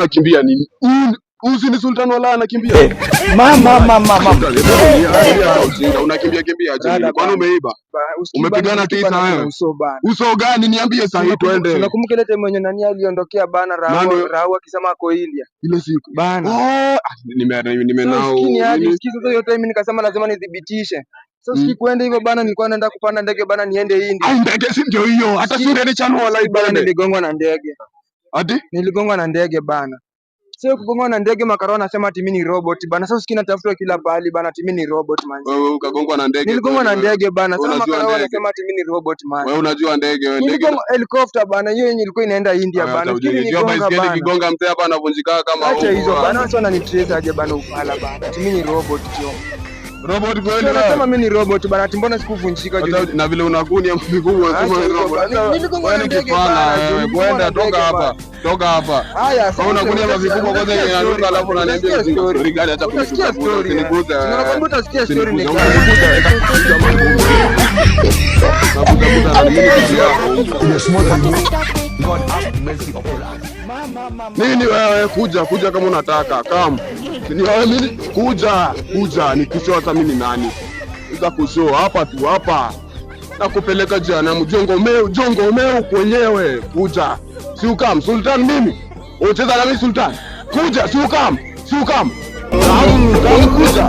unakimbia nini? Uzi ni Sultan wala anakimbia. Mama. Unakimbia aje? Kwani umeiba? Umepigana tisa wewe? Uso gani? Niambie sasa hii twende. Unakumbuka ile time nani aliondokea bana Rahua akisema ako India. Ile siku. Bana. Nimenao. Sikiza hiyo time nikasema lazima nidhibitishe. Sasa sikwenda hivyo bana, nilikuwa naenda kupanda ndege bana niende India. Ndege si ndio hiyo. Hata si ndio chano wala bana, niligongwa na ndege. Ati? Niligongwa na ndege bana. Sio kugongwa na ndege Makaro anasema ati mimi ni robot bana. Sasa sikina tafuta kila pahali bana ati mimi ni robot man. Wewe ukagongwa na ndege. Niligongwa na ndege bana. Sasa Makaro anasema ati mimi ni robot man. Wewe unajua ndege wewe ndege. Niligongwa helicopter bana. Hiyo yenye ilikuwa inaenda India bana. Fikiri nigonga bana. Baiskeli kigonga mzee hapa anavunjika kama huko. Acha hizo bana. Sasa wananitrace aje bana ufala bana. Ati mimi ni robot jo. Robot kweli wewe? Unasema mimi ni robot bana, ati mbona sikuvunjika juu? Na vile unakuni ya mkubwa unasema ni robot. Nilikuwa na ndege bana. Kwenda toka hapa. Haya sasa unakuni ya mkubwa kwanza inanuka alafu unaniambia story gani? Acha kusikia story. Tunakwambia utasikia story ni gani? Nini wewe kuja kama unataka kama ni wewe mimi kuja nikishow hata mimi nani uza kushow hapa tu hapa na kupeleka jana jongo meu kwenyewe kuja si ukam Sultan mimi ucheza na mimi Sultan kuja si ukam kuja